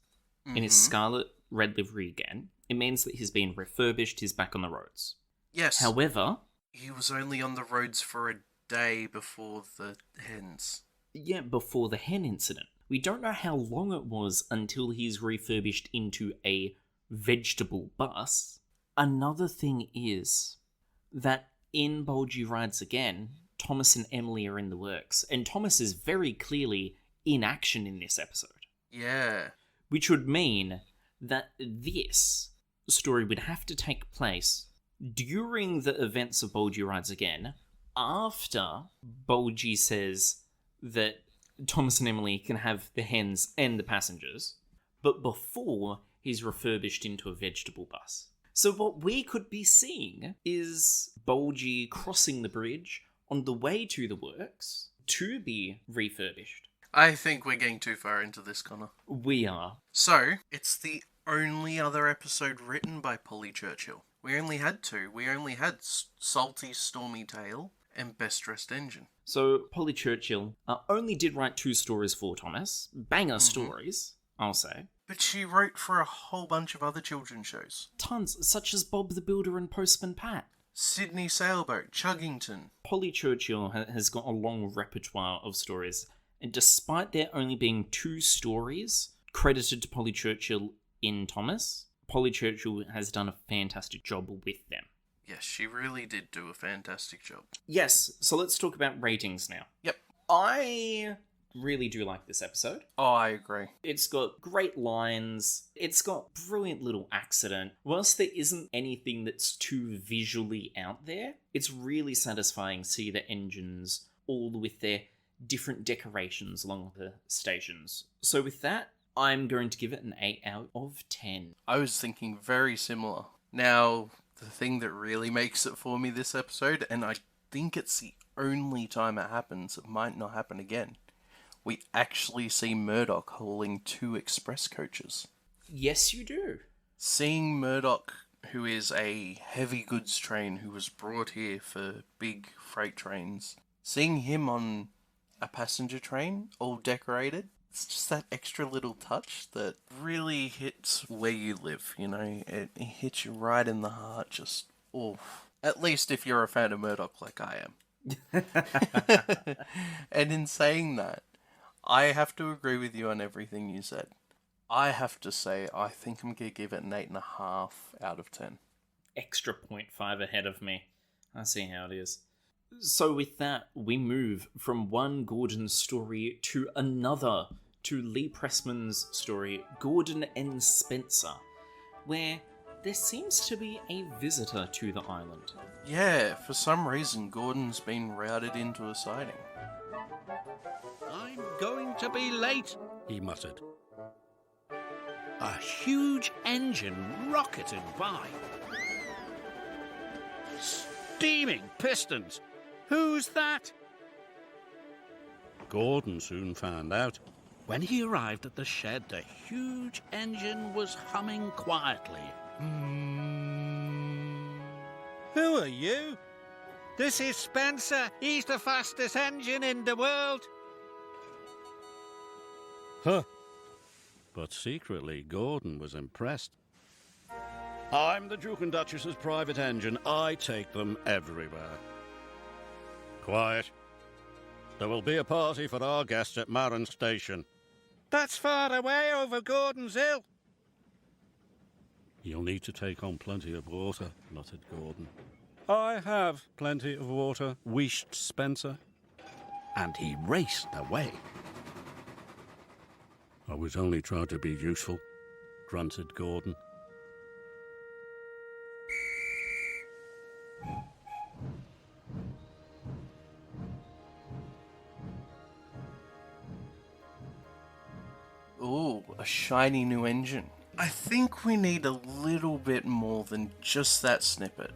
in his scarlet red livery again, it means that he's been refurbished, he's back on the roads. Yes. However, He was only on the roads for a day before the hens. yeah, before the hen incident. We don't know how long it was until he's refurbished into a vegetable bus. Another thing is that in Bulgy Rides Again, Thomas and Emily are in the works, and Thomas is very clearly in action in this episode. Yeah. Which would mean that this story would have to take place during the events of Bulgy Rides Again, after Bulgy says that Thomas and Emily can have the hens and the passengers, but before he's refurbished into a vegetable bus. So what we could be seeing is Bulgy crossing the bridge on the way to the works to be refurbished. I think we're getting too far into this, Connor. We are. So, it's the only other episode written by Polly Churchill. We only had 2. We only had Salty Stormy Tale And best dressed engine. So Polly Churchill only did write 2 stories for Thomas. Banger stories, I'll say. But she wrote for a whole bunch of other children's shows. Tons, such as Bob the Builder and Postman Pat. Sydney Sailboat, Chuggington. Polly Churchill has got a long repertoire of stories, and despite there only being 2 stories credited to Polly Churchill in Thomas, Polly Churchill has done a fantastic job with them. Yes, she really did do a fantastic job. Yes, so let's talk about ratings now. Yep. I really do like this episode. Oh, I agree. It's got great lines. It's got brilliant little accident. Whilst there isn't anything that's too visually out there, it's really satisfying to see the engines all with their different decorations along the stations. So with that, I'm going to give it an 8 out of 10. I was thinking very similar. Now, the thing that really makes it for me this episode, and I think it's the only time it happens, it might not happen again, we actually see Murdoch hauling 2 express coaches. Yes, you do. Seeing Murdoch, who is a heavy goods train who was brought here for big freight trains, seeing him on a passenger train, all decorated, it's just that extra little touch that really hits where you live, you know? It hits you right in the heart, just, oof. At least if you're a fan of Murdoch like I am. And in saying that, I have to agree with you on everything you said. I have to say, I think I'm going to give it an 8.5 out of 10. Extra 0.5 ahead of me. I see how it is. So with that, we move from one Gordon story to another, to Lee Pressman's story, Gordon and Spencer, where there seems to be a visitor to the island. Yeah, for some reason, Gordon's been routed into a siding. I'm going to be late, he muttered. A huge engine rocketed by. Steaming pistons! Who's that? Gordon soon found out. When he arrived at the shed, the huge engine was humming quietly. Who are you? This is Spencer. He's the fastest engine in the world. Huh. But secretly, Gordon was impressed. I'm the Duke and Duchess's private engine. I take them everywhere. Quiet. There will be a party for our guests at Marron Station. That's far away over Gordon's Hill. You'll need to take on plenty of water, muttered Gordon. I have plenty of water, wheezed Spencer. And he raced away. I was only trying to be useful, grunted Gordon. Ooh, a shiny new engine. I think we need a little bit more than just that snippet.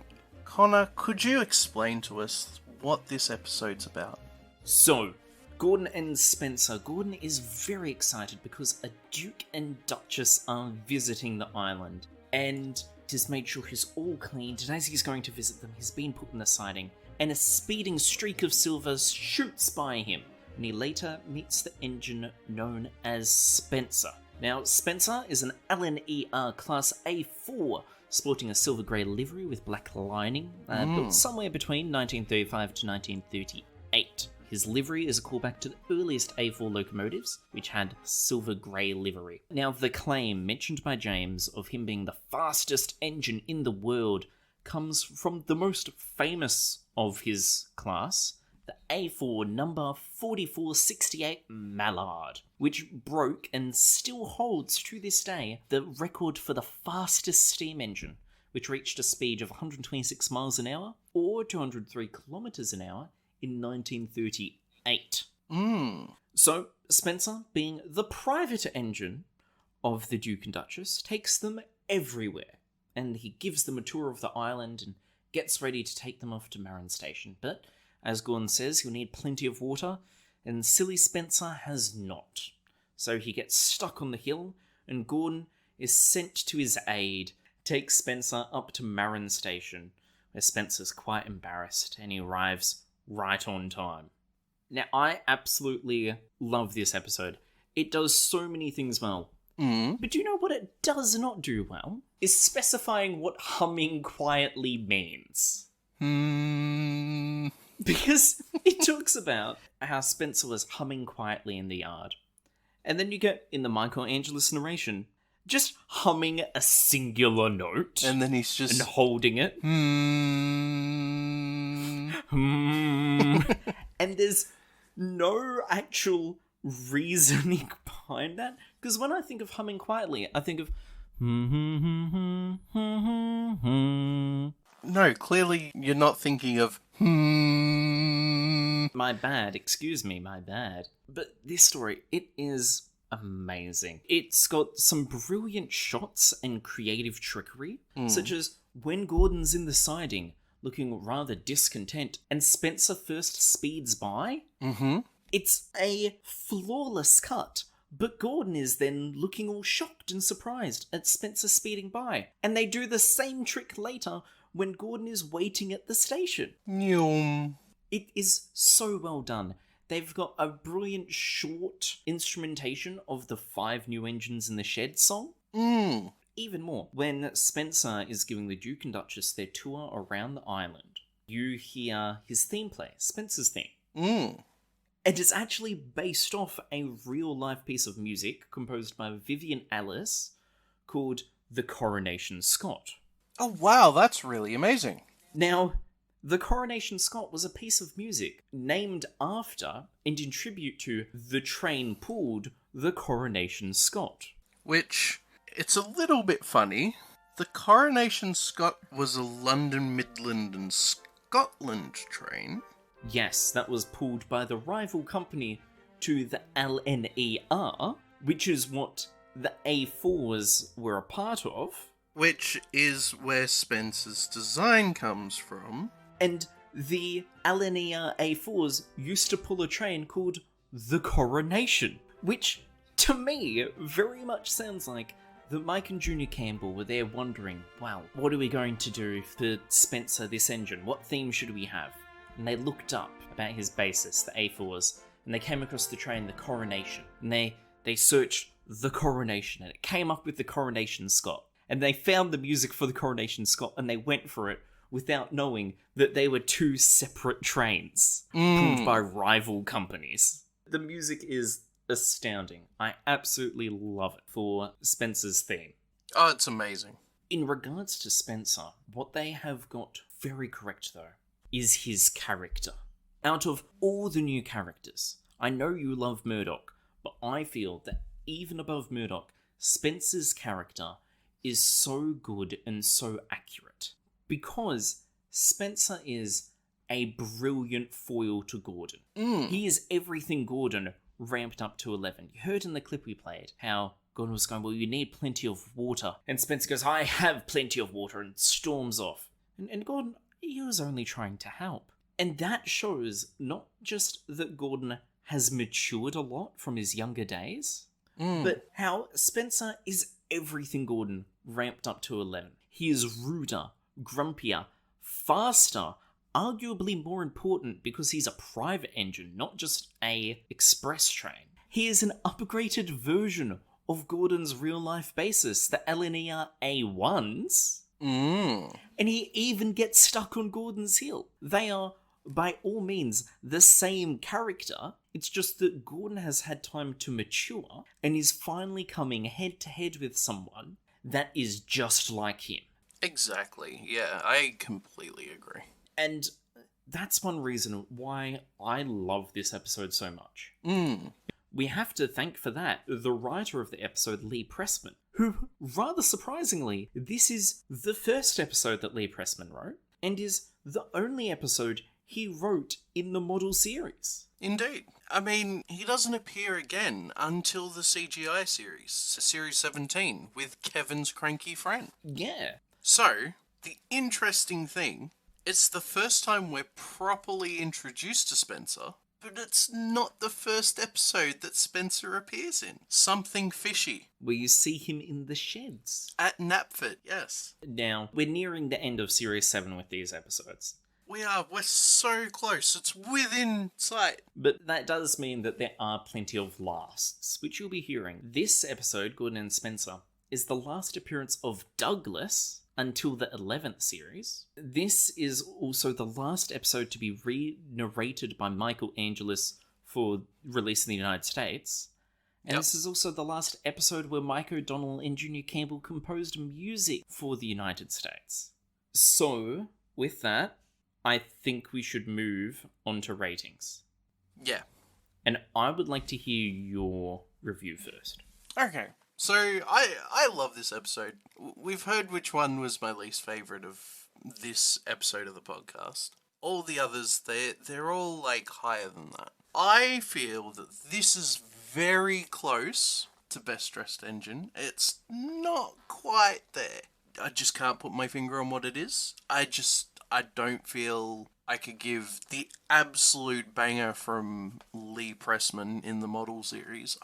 Connor, could you explain to us what this episode's about? So, Gordon and Spencer. Gordon is very excited because a Duke and Duchess are visiting the island, and he's made sure he's all cleaned, and as he's going to visit them, he's been put in the siding, and a speeding streak of silver shoots by him, and he later meets the engine known as Spencer. Now, Spencer is an LNER Class A4, sporting a silver grey livery with black lining, built somewhere between 1935 to 1938. His livery is a callback to the earliest A4 locomotives, which had silver grey livery. Now, the claim mentioned by James of him being the fastest engine in the world comes from the most famous of his class, the A4 number 4468 Mallard, which broke and still holds to this day the record for the fastest steam engine, which reached a speed of 126 miles an hour or 203 kilometers an hour in 1938. So, Spencer, being the private engine of the Duke and Duchess, takes them everywhere, and he gives them a tour of the island and gets ready to take them off to Marron Station. But, as Gordon says, he'll need plenty of water, and silly Spencer has not. So he gets stuck on the hill, and Gordon is sent to his aid, takes Spencer up to Marron Station, where Spencer's quite embarrassed, and he arrives right on time. Now, I absolutely love this episode. It does so many things well. But do you know what it does not do well? Is specifying what humming quietly means. Because it talks about how Spencer was humming quietly in the yard. And then you get, in the Michael Angelis narration, just humming a singular note. And then he's just... and holding it. And there's no actual reasoning behind that. Because when I think of humming quietly, I think of... No, clearly you're not thinking of... My bad, excuse me, my bad. But this story, it is amazing. It's got some brilliant shots and creative trickery, such as when Gordon's in the siding, looking rather discontent, and Spencer first speeds by. It's a flawless cut, but Gordon is then looking all shocked and surprised at Spencer speeding by. And they do the same trick later when Gordon is waiting at the station. It is so well done. They've got a brilliant short instrumentation of the 5 new engines in the shed song. Even more, when Spencer is giving the Duke and Duchess their tour around the island, you hear his theme play, Spencer's theme. And it's actually based off a real-life piece of music composed by Vivian Alice called The Coronation Scott. Oh wow, that's really amazing. Now, The Coronation Scott was a piece of music named after and in tribute to the train pulled the Coronation Scott. Which, it's a little bit funny. The Coronation Scott was a London, Midland and Scotland train. Yes, that was pulled by the rival company to the LNER, which is what the A4s were a part of. Which is where Spencer's design comes from. And the LNER A4s used to pull a train called the Coronation, which, to me, very much sounds like that Mike and Junior Campbell were there wondering, wow, what are we going to do for Spencer this engine? What theme should we have? And they looked up about his basis, the A4s, and they came across the train, the Coronation. And they searched the Coronation, and it came up with the Coronation Scott. And they found the music for the Coronation Scott, and they went for it without knowing that they were 2 separate trains pulled by rival companies. The music is astounding. I absolutely love it for Spencer's theme. Oh, it's amazing. In regards to Spencer, what they have got very correct, though, is his character. Out of all the new characters, I know you love Murdoch, but I feel that even above Murdoch, Spencer's character is so good and so accurate. Because Spencer is a brilliant foil to Gordon. He is everything Gordon ramped up to 11. You heard in the clip we played how Gordon was going, well, you need plenty of water. And Spencer goes, I have plenty of water, and storms off. And Gordon, he was only trying to help. And that shows not just that Gordon has matured a lot from his younger days, but how Spencer is everything Gordon ramped up to 11. He is ruder, grumpier, faster, arguably more important because he's a private engine, not just a express train. He is an upgraded version of Gordon's real-life basis, the LNER A1s. And he even gets stuck on Gordon's heel. They are, by all means, the same character. It's just that Gordon has had time to mature and is finally coming head-to-head with someone that is just like him. Exactly. Yeah, I completely agree. And that's one reason why I love this episode so much. We have to thank for that the writer of the episode, Lee Pressman, who, rather surprisingly, this is the first episode that Lee Pressman wrote, and is the only episode he wrote in the model series. Indeed. I mean, he doesn't appear again until the CGI series, Series 17, with Kevin's cranky friend. Yeah. So, the interesting thing, it's the first time we're properly introduced to Spencer, but it's not the first episode that Spencer appears in. Something fishy. Where you see him in the sheds. At Knapford, yes. Now, we're nearing the end of Series 7 with these episodes. We're so close. It's within sight. But that does mean that there are plenty of lasts, which you'll be hearing. This episode, Gordon and Spencer, is the last appearance of Douglas until the 11th series. This is also the last episode to be re-narrated by Michael Angelis for release in the United States. And This is also the last episode where Mike O'Donnell and Junior Campbell composed music for the United States. So, with that, I think we should move on to ratings. Yeah. And I would like to hear your review first. Okay. So, I love this episode. We've heard which one was my least favourite of this episode of the podcast. All the others, they're all, like, higher than that. I feel that this is very close to Best Dressed Engine. It's not quite there. I just can't put my finger on what it is. I don't feel I could give the absolute banger from Lee Pressman in the Model series.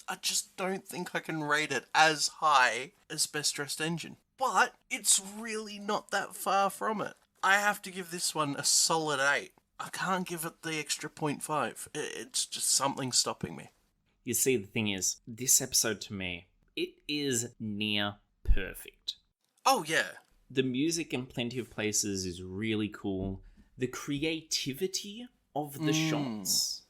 I just don't think I can rate it as high as Best Dressed Engine. But it's really not that far from it. I have to give this one a solid 8. I can't give it the extra 0.5. It's just something stopping me. You see, the thing is, this episode to me, it is near perfect. Oh, yeah. The music in Plenty of Places is really cool. The creativity of the shots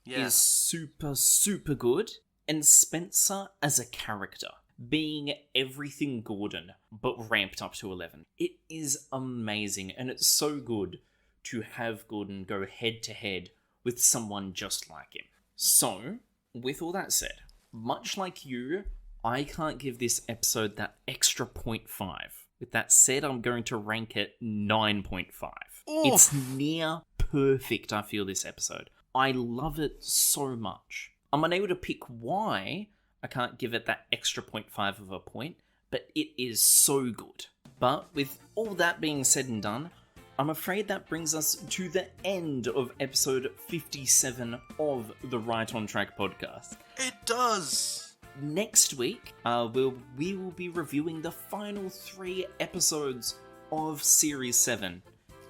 is super, super good. And Spencer as a character, being everything Gordon, but ramped up to 11. It is amazing, and it's so good to have Gordon go head-to-head with someone just like him. So, with all that said, much like you, I can't give this episode that extra 0.5. With that said, I'm going to rank it 9.5. It's near perfect, I feel, this episode. I love it so much. I'm unable to pick why I can't give it that extra 0.5 of a point, but it is so good. But with all that being said and done, I'm afraid that brings us to the end of episode 57 of the Right on Track podcast. It does! Next week, we will be reviewing the final 3 episodes of Series 7.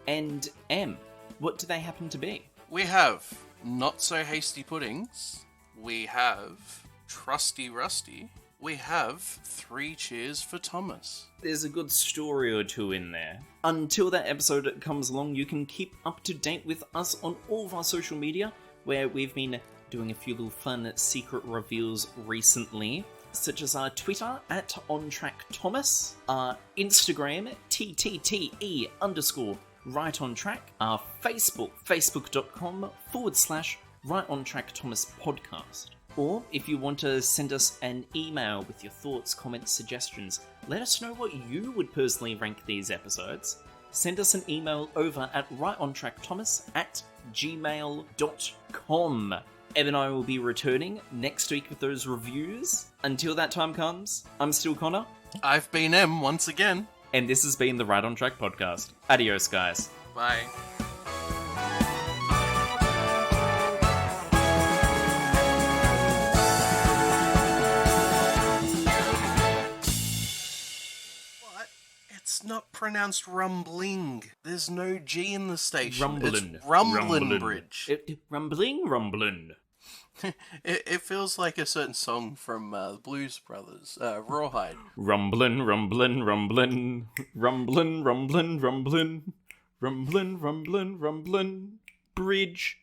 And what do they happen to be? We have Not So Hasty Puddings. We have Trusty Rusty. We have 3 Cheers for Thomas. There's a good story or two in there. Until that episode comes along, you can keep up to date with us on all of our social media, where we've been doing a few little fun secret reveals recently, such as our Twitter at OnTrackThomas, our Instagram TTTE_RightOnTrack, our Facebook, facebook.com/RightOnTrackThomasPodcast. Or if you want to send us an email with your thoughts, comments, suggestions, let us know what you would personally rank these episodes. Send us an email over at rightontrakkthomas@gmail.com. Eb and I will be returning next week with those reviews. Until that time comes, I'm still Connor. I've been M once again. And this has been the Right on Track podcast. Adios, guys. Bye. It's not pronounced rumbling. There's no G in the station. Rumblin'. It's Rumblin' Bridge. Rumbling. It feels like a certain song from the Blues Brothers, Rawhide. Rumblin'. Bridge.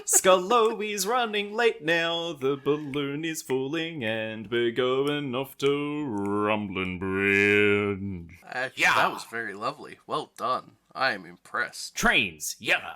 Skarloey's running late now, the balloon is falling, and we're going off to Rumblin' Bridge. Actually, that was very lovely. Well done. I am impressed. Trains, yeah!